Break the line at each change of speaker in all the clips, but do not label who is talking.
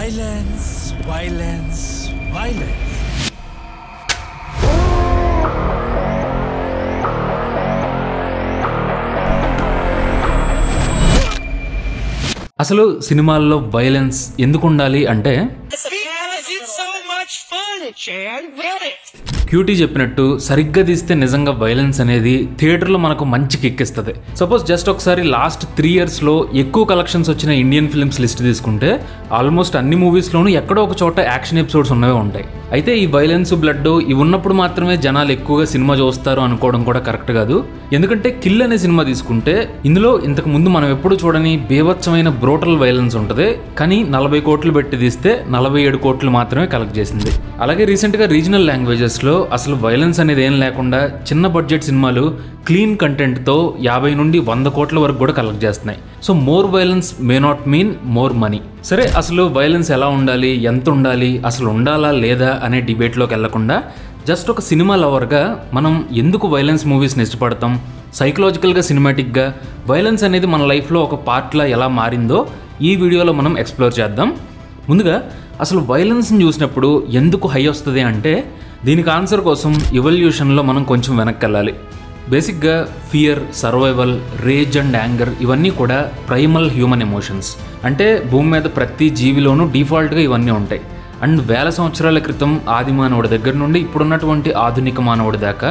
Violence, violence, violence.
అసలు సినిమాల్లో violence ఎందుకు ఉండాలి అంటే క్యూటీ చెప్పినట్టు సరిగ్గా తీస్తే నిజంగా వైలెన్స్ అనేది థియేటర్లో మనకు మంచి కిక్ ఇస్తుంది. సపోజ్ జస్ట్ ఒకసారి లాస్ట్ 3 yearsలో ఎక్కువ కలెక్షన్స్ వచ్చిన ఇండియన్ ఫిల్మ్స్ లిస్ట్ తీసుకుంటే ఆల్మోస్ట్ అన్ని మూవీస్లోనూ ఎక్కడో ఒక చోట యాక్షన్ ఎపిసోడ్స్ ఉన్నవే ఉంటాయి. అయితే ఈ వైలెన్స్ బ్లడ్ ఇవి ఉన్నప్పుడు మాత్రమే జనాలు ఎక్కువగా సినిమా చూస్తారు అనుకోవడం కూడా కరెక్ట్ కాదు. ఎందుకంటే కిల్ అనే సినిమా తీసుకుంటే ఇందులో ఇంతకు ముందు మనం ఎప్పుడు చూడని బీభత్సమైన బ్రోటల్ వైలెన్స్ ఉంటుంది. కానీ 40 కోట్లు పెట్టి తీస్తే 47 కోట్లు మాత్రమే కలెక్ట్ చేసింది. అలాగే రీసెంట్గా రీజనల్ లాంగ్వేజెస్లో అసలు వైలెన్స్ అనేది ఏం లేకుండా చిన్న బడ్జెట్ సినిమాలు క్లీన్ కంటెంట్తో 50 నుండి 100 కోట్ల వరకు కూడా కలెక్ట్ చేస్తున్నాయి. So more violence may not mean more money. సరే, అసలు వైలెన్స్ ఎలా ఉండాలి, ఎంత ఉండాలి, అసలు ఉండాలా లేదా అనే డిబేట్లోకి వెళ్లకుండా జస్ట్ ఒక సినిమా లవర్గా మనం ఎందుకు వైలెన్స్ మూవీస్ని ఇష్టపడతాం, సైకలాజికల్గా సినిమాటిక్గా వైలెన్స్ అనేది మన లైఫ్లో ఒక పార్ట్లా ఎలా మారిందో ఈ వీడియోలో మనం ఎక్స్ప్లోర్ చేద్దాం. ముందుగా అసలు వైలెన్స్ని చూసినప్పుడు ఎందుకు హై వస్తుంది అంటే దీనికి ఆన్సర్ కోసం ఎవల్యూషన్లో మనం కొంచెం వెనక్కి వెళ్ళాలి. బేసిక్గా fear, survival, rage and anger ఇవన్నీ కూడా ప్రైమల్ హ్యూమన్ ఎమోషన్స్. అంటే భూమి మీద ప్రతి జీవిలోనూ డిఫాల్ట్గా ఇవన్నీ ఉంటాయి. అండ్ వేల సంవత్సరాల క్రితం ఆది మానవుడి దగ్గర నుండి ఇప్పుడున్నటువంటి ఆధునిక మానవుడి దాకా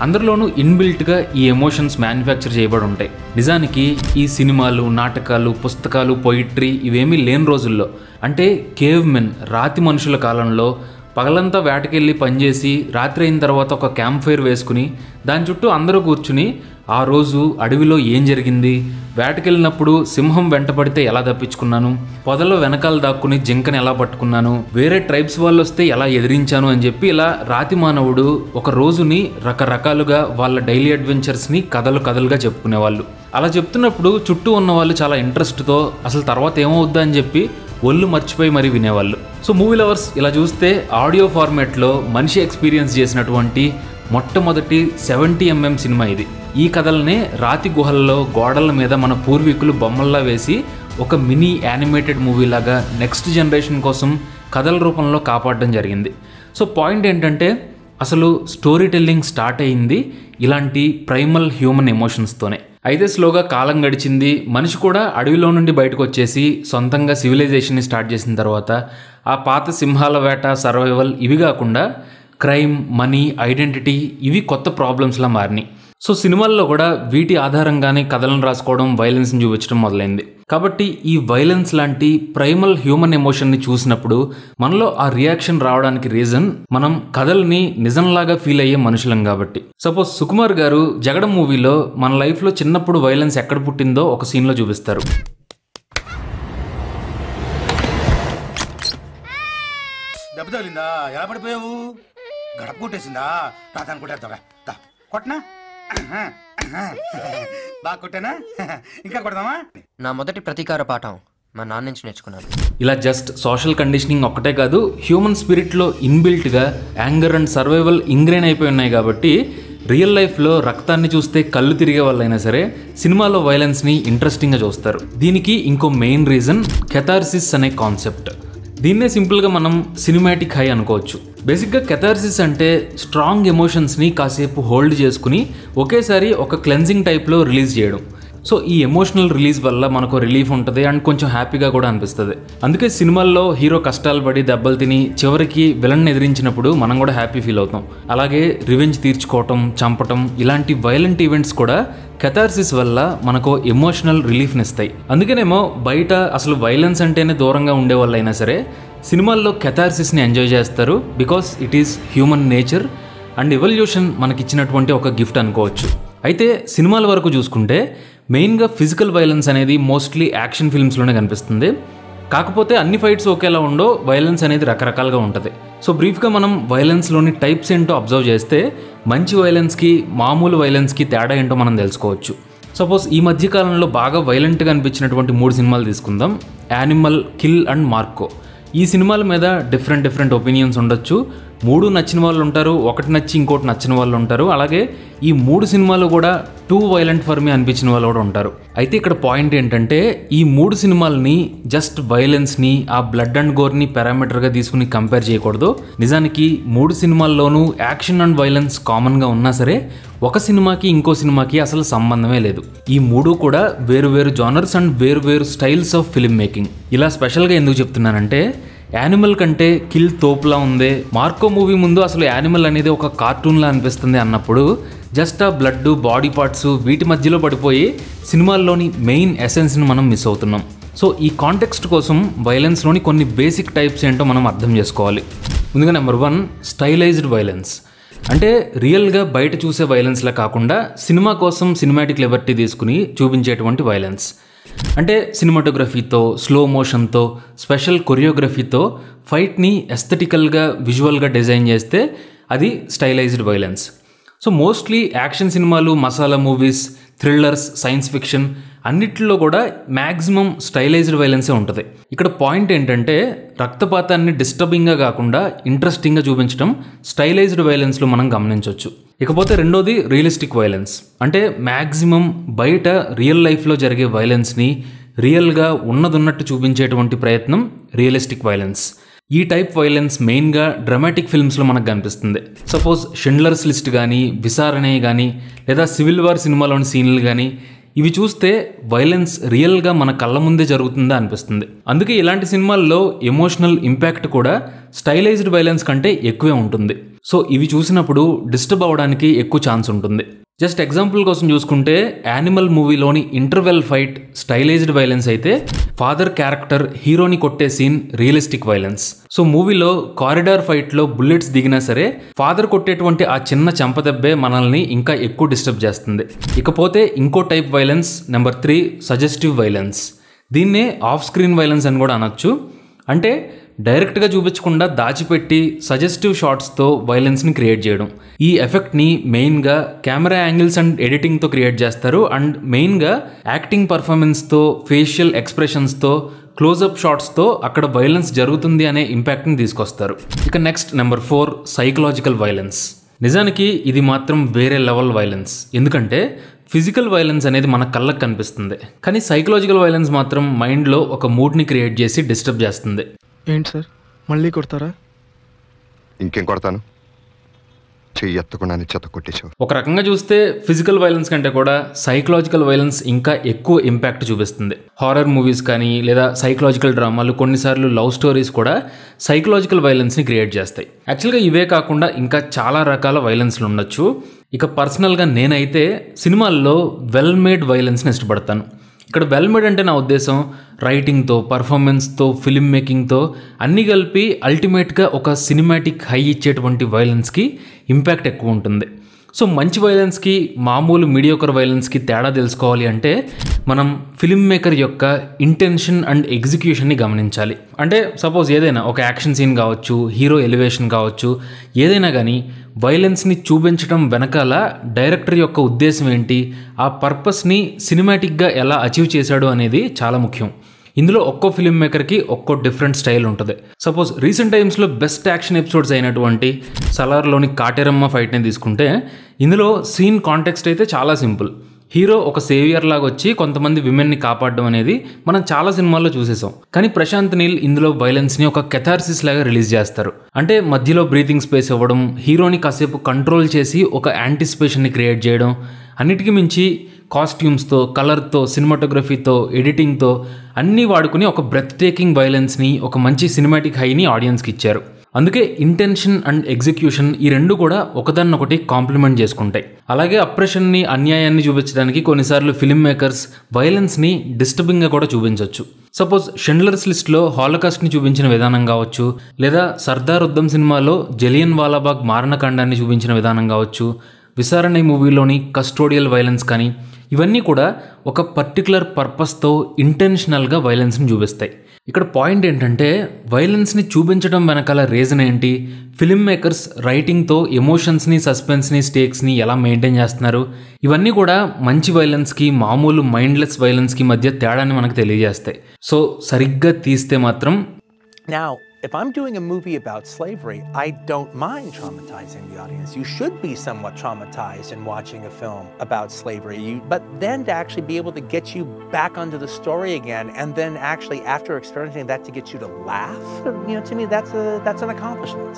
అందరిలోనూ ఇన్బిల్ట్గా ఈ ఎమోషన్స్ మ్యానుఫ్యాక్చర్ చేయబడి ఉంటాయి. నిజానికి ఈ సినిమాలు, నాటకాలు, పుస్తకాలు, పొయిట్రీ ఇవేమీ లేని రోజుల్లో, అంటే కేవ్ మెన్ రాతి మనుషుల కాలంలో పగలంతా వేటకెళ్ళి పనిచేసి రాత్రి అయిన తర్వాత ఒక క్యాంప్ ఫైర్ వేసుకుని దాని చుట్టూ అందరూ కూర్చుని ఆ రోజు అడవిలో ఏం జరిగింది, వేటకెళ్ళినప్పుడు సింహం వెంటపడితే ఎలా తప్పించుకున్నాను, పొదలో వెనకాల దాక్కుని జింకని ఎలా పట్టుకున్నాను, వేరే ట్రైబ్స్ వాళ్ళు వస్తే ఎలా ఎదిరించాను అని చెప్పి ఇలా రాతి మానవుడు ఒక రోజుని రకరకాలుగా వాళ్ళ డైలీ అడ్వెంచర్స్ని కథలుగా చెప్పుకునేవాళ్ళు. అలా చెప్తున్నప్పుడు చుట్టూ ఉన్న వాళ్ళు చాలా ఇంట్రెస్ట్తో అసలు తర్వాత ఏమవుద్దా అని చెప్పి ఒళ్ళు మర్చిపోయి మరీ వినేవాళ్ళు. సో మూవీ లవర్స్ ఇలా చూస్తే ఆడియో ఫార్మాట్లో మనిషి ఎక్స్పీరియన్స్ చేసినటువంటి మొట్టమొదటి 70mm సినిమా ఇది. ఈ కథలనే రాతి గుహల్లో గోడల మీద మన పూర్వీకులు బొమ్మల్లా వేసి ఒక మినీ యానిమేటెడ్ మూవీ లాగా నెక్స్ట్ జనరేషన్ కోసం కథల రూపంలో కాపాడడం జరిగింది. సో పాయింట్ ఏంటంటే అసలు స్టోరీ టెల్లింగ్ స్టార్ట్ అయ్యింది ఇలాంటి ప్రైమల్ హ్యూమన్ ఎమోషన్స్తోనే. అయితే స్లోగా కాలం గడిచింది, మనిషి కూడా అడవిలో నుండి బయటకు వచ్చేసి సొంతంగా సివిలైజేషన్ని స్టార్ట్ చేసిన తర్వాత ఆ పాత సింహాల వేట, సర్వైవల్ ఇవి కాకుండా క్రైమ్, మనీ, ఐడెంటిటీ ఇవి కొత్త ప్రాబ్లమ్స్లా మారినాయి. సో సినిమాల్లో కూడా వీటి ఆధారంగానే కథలను రాసుకోవడం, వైలెన్స్ని చూపించడం మొదలైంది. కాబట్టి ఈ వైలెన్స్ లాంటి ప్రైమల్ హ్యూమన్ ఎమోషన్ని చూసినప్పుడు మనలో ఆ రియాక్షన్ రావడానికి రీజన్ మనం కథల్ని నిజంలాగా ఫీల్ అయ్యే మనుషులం కాబట్టి. సపోజ్ సుకుమార్ గారు జగడం మూవీలో మన లైఫ్లో చిన్నప్పుడు వైలెన్స్ ఎక్కడ పుట్టిందో ఒక సీన్లో చూపిస్తారు.
దెబ్బ తగిలిందా? ఎలా పడిపోయావు? గడప కొట్టేసిందా? రాతాను కొట్టేద్దాం. కొట్టనా? బాగా కొట్టానా? ఇంకా కొడదామా?
నా మొదటి ప్రతీకార పాఠం మా నాన్న నుంచి నేర్చుకున్నాను.
ఇలా జస్ట్ సోషల్ కండిషనింగ్ ఒక్కటే కాదు, హ్యూమన్ స్పిరిట్లో ఇన్బిల్ట్గా యాంగర్ అండ్ సర్వైవల్ ఇంగ్రెయిన్ అయిపోయి ఉన్నాయి. కాబట్టి రియల్ లైఫ్లో రక్తాన్ని చూస్తే కళ్ళు తిరిగే వాళ్ళైనా సరే సినిమాలో వైలెన్స్ని ఇంట్రెస్టింగ్గా చూస్తారు. దీనికి ఇంకో మెయిన్ రీజన్ కెథార్సిస్ అనే కాన్సెప్ట్. దీన్నే సింపుల్గా మనం సినిమాటిక్ హై అనుకోవచ్చు. బేసిక్గా కెథార్సిస్ అంటే స్ట్రాంగ్ ఎమోషన్స్ని కాసేపు హోల్డ్ చేసుకుని ఒకేసారి ఒక క్లెన్జింగ్ టైప్లో రిలీజ్ చేయడం. సో ఈ ఎమోషనల్ రిలీజ్ వల్ల మనకు రిలీఫ్ ఉంటుంది అండ్ కొంచెం హ్యాపీగా కూడా అనిపిస్తుంది. అందుకే సినిమాల్లో హీరో కష్టాలు పడి దెబ్బలు తిని చివరికి విలన్ ఎదిరించినప్పుడు మనం కూడా హ్యాపీ ఫీల్ అవుతాం. అలాగే రివెంజ్ తీర్చుకోవటం, చంపటం ఇలాంటి వైలెంట్ ఈవెంట్స్ కూడా కెథార్సిస్ వల్ల మనకు ఎమోషనల్ రిలీఫ్ని ఇస్తాయి. అందుకనేమో బయట అసలు వైలెన్స్ అంటేనే దూరంగా ఉండే వాళ్ళైనా సరే సినిమాల్లో కెథార్సిస్ని ఎంజాయ్ చేస్తారు. Because it is human nature and evolution మనకిచ్చినటువంటి ఒక గిఫ్ట్ అనుకోవచ్చు. అయితే సినిమాల వరకు చూసుకుంటే మెయిన్గా ఫిజికల్ వైలెన్స్ అనేది మోస్ట్లీ యాక్షన్ ఫిల్మ్స్లోనే కనిపిస్తుంది. కాకపోతే అన్ని ఫైట్స్ ఒకేలా ఉండో, వైలెన్స్ అనేది రకరకాలుగా ఉంటుంది. సో బ్రీఫ్గా మనం వైలెన్స్లోని టైప్స్ ఏంటో అబ్జర్వ్ చేస్తే మంచి వైలెన్స్కి మామూలు వైలెన్స్కి తేడా ఏంటో మనం తెలుసుకోవచ్చు. సపోజ్ ఈ మధ్యకాలంలో బాగా వైలెంట్గా అనిపించినటువంటి 3 సినిమాలు తీసుకుందాం. Animal, kill and Marco. ఈ సినిమాల మీద డిఫరెంట్ ఒపీనియన్స్ ఉండొచ్చు. 3 నచ్చిన వాళ్ళు ఉంటారు, ఒకటి నచ్చి ఇంకోటి నచ్చిన వాళ్ళు ఉంటారు. అలాగే ఈ 3 సినిమాలు కూడా టూ వైలెంట్ ఫర్ మీ అనిపించిన వాళ్ళు కూడా ఉంటారు. అయితే ఇక్కడ పాయింట్ ఏంటంటే ఈ 3 సినిమాలని జస్ట్ వైలెన్స్ని ఆ బ్లడ్ అండ్ గోర్ని పారామీటర్గా తీసుకుని కంపేర్ చేయకూడదు. నిజానికి 3 సినిమాల్లోనూ యాక్షన్ అండ్ వైలెన్స్ కామన్గా ఉన్నా సరే ఒక సినిమాకి ఇంకో సినిమాకి అసలు సంబంధమే లేదు. ఈ 3 కూడా వేరు వేరు జానర్స్ అండ్ వేరు వేరు స్టైల్స్ ఆఫ్ ఫిల్మ్ మేకింగ్. ఇలా స్పెషల్గా ఎందుకు చెప్తున్నానంటే యానిమల్ కంటే కిల్ తోపులా ఉంది, మార్కో మూవీ ముందు అసలు యానిమల్ అనేది ఒక కార్టూన్లా అనిపిస్తుంది అన్నప్పుడు జస్ట్ ఆ బ్లడ్, బాడీ పార్ట్స్ వీటి మధ్యలో పడిపోయి సినిమాల్లోని మెయిన్ ఎసెన్స్ని మనం మిస్ అవుతున్నాం. సో ఈ కాంటెక్స్ట్ కోసం వైలెన్స్లోని కొన్ని బేసిక్ టైప్స్ ఏంటో మనం అర్థం చేసుకోవాలి. ముందుగా నెంబర్ 1 స్టైలైజ్డ్ వైలెన్స్. అంటే రియల్గా బయట చూసే వైలెన్స్లా కాకుండా సినిమా కోసం సినిమాటిక్ లిబర్టీ తీసుకుని చూపించేటువంటి వైలెన్స్. అంటే సినిమాటోగ్రఫీతో, స్లో మోషన్తో, స్పెషల్ కొరియోగ్రఫీతో ఫైట్ని ఎస్థెటికల్గా, విజువల్గా డిజైన్ చేస్తే అది stylised violence. So mostly action సినిమాలు, masala movies, thrillers, science fiction అన్నిటిలో కూడా మ్యాక్సిమం స్టైలైజ్డ్ వైలెన్సే ఉంటుంది. ఇక్కడ పాయింట్ ఏంటంటే రక్తపాతాన్ని డిస్టర్బింగ్గా కాకుండా ఇంట్రెస్టింగ్గా చూపించడం స్టైలైజ్డ్ వైలెన్స్లో మనం గమనించవచ్చు. ఇకపోతే రెండోది రియలిస్టిక్ వైలెన్స్. అంటే మ్యాక్సిమం బయట రియల్ లైఫ్లో జరిగే వైలెన్స్ని రియల్గా ఉన్నదున్నట్టు చూపించేటువంటి ప్రయత్నం రియలిస్టిక్ వైలెన్స్. ఈ టైప్ వైలెన్స్ మెయిన్గా డ్రామాటిక్ ఫిల్మ్స్లో మనకు కనిపిస్తుంది. సపోజ్ షిండ్లర్స్ లిస్ట్ కానీ, విసారణే కానీ, లేదా సివిల్ వార్ సినిమాలోని సీన్లు కానీ ఇవి చూస్తే వైలెన్స్ రియల్గా మన కళ్ళ ముందే జరుగుతుందా అనిపిస్తుంది. అందుకే ఇలాంటి సినిమాల్లో ఎమోషనల్ ఇంపాక్ట్ కూడా స్టైలైజ్డ్ వైలెన్స్ కంటే ఎక్కువే ఉంటుంది. సో ఇవి చూసినప్పుడు డిస్టర్బ్ అవ్వడానికి ఎక్కువ ఛాన్స్ ఉంటుంది. జస్ట్ ఎగ్జాంపుల్ కోసం చూసుకుంటే యానిమల్ మూవీలోని ఇంటర్వెల్ ఫైట్ స్టైలైజ్డ్ వైలెన్స్ అయితే ఫాదర్ క్యారెక్టర్ హీరోని కొట్టే సీన్ రియలిస్టిక్ వైలెన్స్. సో మూవీలో కారిడార్ ఫైట్లో బుల్లెట్స్ దిగినా సరే ఫాదర్ కొట్టేటువంటి ఆ చిన్న చెంపదెబ్బే మనల్ని ఇంకా ఎక్కువ డిస్టర్బ్ చేస్తుంది. ఇకపోతే ఇంకో type violence number 3 suggestive violence. దీన్నే ఆఫ్ స్క్రీన్ వైలెన్స్ అని కూడా అనొచ్చు. అంటే డైరెక్ట్గా చూపించకుండా దాచిపెట్టి సజెస్టివ్ షాట్స్తో వైలెన్స్ని క్రియేట్ చేయడం. ఈ ఎఫెక్ట్ని మెయిన్గా కెమెరా యాంగిల్స్ అండ్ ఎడిటింగ్తో క్రియేట్ చేస్తారు. అండ్ మెయిన్గా యాక్టింగ్ పర్ఫార్మెన్స్తో, ఫేషియల్ ఎక్స్ప్రెషన్స్తో, క్లోజప్ షాట్స్తో అక్కడ వైలెన్స్ జరుగుతుంది అనే ఇంపాక్ట్ని తీసుకొస్తారు. ఇక నెక్స్ట్ నెంబర్ 4 సైకలాజికల్ వైలెన్స్. నిజానికి ఇది మాత్రం వేరే లెవెల్ వైలెన్స్. ఎందుకంటే ఫిజికల్ వైలెన్స్ అనేది మన కళ్ళకు కనిపిస్తుంది, కానీ సైకలాజికల్ వైలెన్స్ మాత్రం మైండ్లో ఒక మూడ్ని క్రియేట్ చేసి డిస్టర్బ్ చేస్తుంది.
ఏంటి సార్ మళ్ళీ కొడతారా?
ఇంకేం కొడతాను, చెయ్యి ఎత్తకుండానే చెత్త కొట్టేశావు.
ఒక రకంగా చూస్తే ఫిజికల్ వైలెన్స్ కంటే కూడా సైకలాజికల్ వైలెన్స్ ఇంకా ఎక్కువ ఇంపాక్ట్ చూపిస్తుంది. హారర్ మూవీస్ కానీ లేదా సైకలాజికల్ డ్రామాలు, కొన్నిసార్లు లవ్ స్టోరీస్ కూడా సైకలాజికల్ వైలెన్స్ని క్రియేట్ చేస్తాయి. యాక్చువల్గా ఇవే కాకుండా ఇంకా చాలా రకాల వైలెన్స్లు ఉండొచ్చు. ఇక పర్సనల్గా నేనైతే సినిమాల్లో వెల్ మేడ్ వైలెన్స్ని ఇష్టపడతాను. ఇక్కడ వెల్ మేడ్ అంటే నా ఉద్దేశం రైటింగ్తో, పర్ఫార్మెన్స్తో, ఫిల్మ్ మేకింగ్తో అన్నీ కలిపి అల్టిమేట్గా ఒక సినిమాటిక్ హై ఇచ్చేటువంటి వైలెన్స్కి ఇంపాక్ట్ ఎక్కువ ఉంటుంది. సో మంచి వైలెన్స్కి, మామూలు మీడియోకర్ వైలెన్స్కి తేడా తెలుసుకోవాలి అంటే మనం ఫిల్మ్ మేకర్ యొక్క ఇంటెన్షన్ అండ్ ఎగ్జిక్యూషన్ని గమనించాలి. అంటే సపోజ్ ఏదైనా ఒక యాక్షన్ సీన్ కావచ్చు, హీరో ఎలివేషన్ కావచ్చు, ఏదైనా కానీ వైలెన్స్ని చూపించడం వెనకాల డైరెక్టర్ యొక్క ఉద్దేశం ఏంటి, ఆ పర్పస్ని సినిమాటిక్గా ఎలా అచీవ్ చేశాడు అనేది చాలా ముఖ్యం. ఇందులో ఒక్కో ఫిల్మ్ మేకర్కి ఒక్కో డిఫరెంట్ స్టైల్ ఉంటుంది. సపోజ్ రీసెంట్ టైమ్స్లో బెస్ట్ యాక్షన్ ఎపిసోడ్స్ అయినటువంటి సలార్లోని కాటేరమ్మ ఫైట్ని తీసుకుంటే ఇందులో సీన్ కాంటెక్స్ట్ అయితే చాలా సింపుల్. హీరో ఒక సేవియర్ లాగా వచ్చి కొంతమంది విమెన్ని కాపాడడం అనేది మనం చాలా సినిమాల్లో చూసేసాం. కానీ ప్రశాంత్ నీల్ ఇందులో వైలెన్స్ని ఒక కెథార్సిస్ లాగా రిలీజ్ చేస్తారు. అంటే మధ్యలో బ్రీతింగ్ స్పేస్ ఇవ్వడం, హీరోని కాసేపు కంట్రోల్ చేసి ఒక యాంటిసిపేషన్ని క్రియేట్ చేయడం, అన్నిటికీ మించి కాస్ట్యూమ్స్తో, కలర్తో, సినిమాటోగ్రఫీతో, ఎడిటింగ్తో అన్నీ వాడుకుని ఒక బ్రెత్ టేకింగ్ వైలెన్స్ని, ఒక మంచి సినిమాటిక్ హైని ఆడియన్స్కి ఇచ్చారు. అందుకే ఇంటెన్షన్ అండ్ ఎగ్జిక్యూషన్ ఈ రెండు కూడా ఒకదాన్నొకటి కాంప్లిమెంట్ చేసుకుంటాయి. అలాగే అప్రెషన్ని, అన్యాయాన్ని చూపించడానికి కొన్నిసార్లు ఫిల్మ్ మేకర్స్ వైలెన్స్ని డిస్టర్బింగ్గా కూడా చూపించవచ్చు. సపోజ్ షిండ్లర్స్ లిస్ట్లో హాలోకాస్ట్ని చూపించిన విధానం కావచ్చు, లేదా సర్దార్ ఉద్దమ్ సినిమాలో జలియన్ వాలాబాగ్ మారణకాండాన్ని చూపించిన విధానం కావచ్చు, విసారణే మూవీలోని కస్టోడియల్ వైలెన్స్ కానీ ఇవన్నీ కూడా ఒక పర్టికులర్ పర్పస్తో ఇంటెన్షనల్గా వైలెన్స్ని చూపిస్తాయి. ఇక్కడ పాయింట్ ఏంటంటే వైలెన్స్ని చూపించడం వెనకాల రీజన్ ఏంటి, ఫిల్మ్ మేకర్స్ రైటింగ్తో ఎమోషన్స్ని, సస్పెన్స్ని, స్టేక్స్ని ఎలా మెయింటైన్ చేస్తున్నారు, ఇవన్నీ కూడా మంచి వైలెన్స్కి, మామూలు మైండ్లెస్ వైలెన్స్కి మధ్య తేడాన్ని మనకు తెలియజేస్తాయి. సో సరిగ్గా తీస్తే మాత్రం
Now,
if I'm doing a movie about slavery, I don't mind traumatizing the audience. You should be somewhat traumatized in watching a film about slavery. But then to actually be able to get you back onto the story again, and then actually after experiencing that to get you to laugh, to me that's an accomplishment.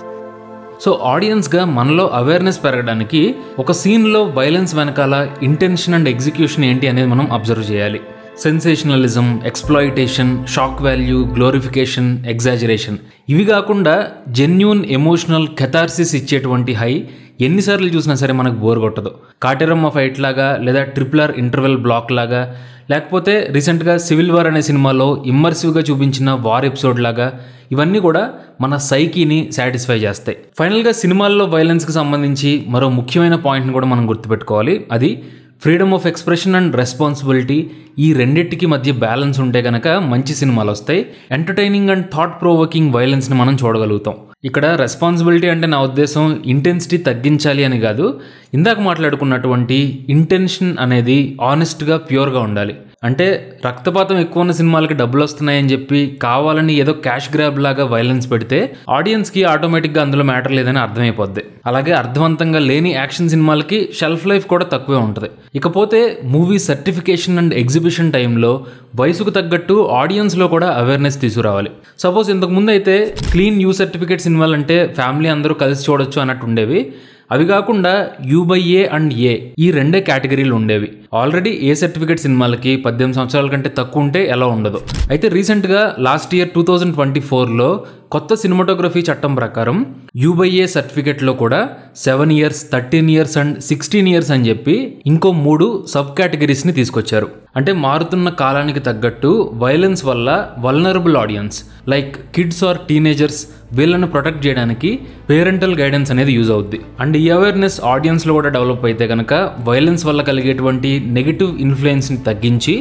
So ఆడియన్స్గా మనలో awareness పెరగడానికి ఒక సీన్లో violence వెనకాల intention and execution ఏంటి అనేది మనం observe చేయాలి. Sensationalism, exploitation, shock value, glorification, exaggeration, ఇవి కాకుండా జెన్యూన్ ఎమోషనల్ కెథార్సిస్ ఇచ్చేటువంటి హై ఎన్నిసార్లు చూసినా సరే మనకు బోర్ కొట్టదు. కాటెరమ్మ ఫైట్ లాగా, లేదా RRR ఇంటర్వెల్ బ్లాక్ లాగా, లేకపోతే రీసెంట్గా సివిల్ వార్ అనే సినిమాలో ఇమ్మర్సివ్గా చూపించిన వార్ ఎపిసోడ్ లాగా, ఇవన్నీ కూడా మన సైకీని సాటిస్ఫై చేస్తాయి. ఫైనల్గా సినిమాల్లో వైలెన్స్కి సంబంధించి మరో ముఖ్యమైన పాయింట్ని కూడా మనం గుర్తుపెట్టుకోవాలి. అది freedom of expression and responsibility. ఈ రెండింటికి మధ్య బ్యాలెన్స్ ఉంటే కనుక మంచి సినిమాలు వస్తాయి. ఎంటర్టైనింగ్ అండ్ థాట్ ప్రొవోకింగ్ వైలెన్స్ని మనం చూడగలుగుతాం. ఇక్కడ రెస్పాన్సిబిలిటీ అంటే నా ఉద్దేశం ఇంటెన్సిటీ తగ్గించాలి అని కాదు. ఇందాక మాట్లాడుకున్నటువంటి ఇంటెన్షన్ అనేది ఆనెస్ట్గా, ప్యూర్గా ఉండాలి. అంటే రక్తపాతం ఎక్కువ ఉన్న సినిమాలకి డబ్బులు వస్తున్నాయని చెప్పి కావాలని ఏదో క్యాష్ గ్రాబ్ లాగా వైలెన్స్ పెడితే ఆడియన్స్కి ఆటోమేటిక్గా అందులో మ్యాటర్ లేదని అర్థమైపోద్ది. అలాగే అర్థవంతంగా లేని యాక్షన్ సినిమాలకి షెల్ఫ్ లైఫ్ కూడా తక్కువే ఉంటుంది. ఇకపోతే మూవీ సర్టిఫికేషన్ అండ్ ఎగ్జిబిషన్ టైంలో వయసుకు తగ్గట్టు ఆడియన్స్లో కూడా అవేర్నెస్ తీసుకురావాలి. సపోజ్ ఇంతకుముందు అయితే క్లీన్ యూ సర్టిఫికేట్ సినిమాలంటే ఫ్యామిలీ అందరూ కలిసి చూడొచ్చు అన్నట్టు ఉండేవి. అవి కాకుండా U/A అండ్ A ఈ రెండే కేటగిరీలు ఉండేవి. ఆల్రెడీ A సర్టిఫికేట్ సినిమాలకి 18 సంవత్సరాల కంటే తక్కువ ఉంటే ఎలా ఉండదు. అయితే రీసెంట్గా లాస్ట్ ఇయర్ 2024లో కొత్త సినిమాటోగ్రఫీ చట్టం ప్రకారం U/A సర్టిఫికేట్లో కూడా 7 years, 13 years అండ్ 16 years అని చెప్పి ఇంకో 3 సబ్ కేటగిరీస్ని తీసుకొచ్చారు. అంటే మారుతున్న కాలానికి తగ్గట్టు వైలెన్స్ వల్ల vulnerable audience like kids or teenagers వీళ్ళని ప్రొటెక్ట్ చేయడానికి పేరెంటల్ గైడెన్స్ అనేది యూజ్ అవుద్ది. అండ్ ఈ అవేర్నెస్ ఆడియన్స్లో కూడా డెవలప్ అయితే కనుక వైలెన్స్ వల్ల కలిగేటువంటి నెగిటివ్ ఇన్ఫ్లుయెన్స్ని తగ్గించి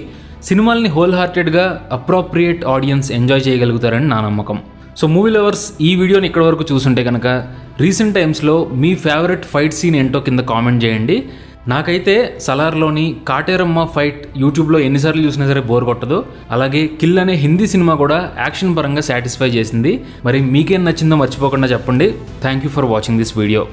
సినిమాల్ని హోల్ హార్టెడ్గా అప్రోప్రియేట్ ఆడియన్స్ ఎంజాయ్ చేయగలుగుతారని నా నమ్మకం. సో మూవీ లవర్స్, ఈ వీడియోని ఇక్కడ వరకు చూసుంటే కనుక రీసెంట్ టైమ్స్లో మీ ఫేవరెట్ ఫైట్ సీన్ ఏంటో కింద కామెంట్ చేయండి. నాకైతే సలార్లోని కాటేరమ్మ ఫైట్ యూట్యూబ్లో ఎన్నిసార్లు చూసినా సరే బోర్ కొట్టదు. అలాగే కిల్ అనే హిందీ సినిమా కూడా యాక్షన్ పరంగా సాటిస్ఫై చేసింది. మరి మీకేం నచ్చిందో మర్చిపోకుండా చెప్పండి. Thank you for watching this video.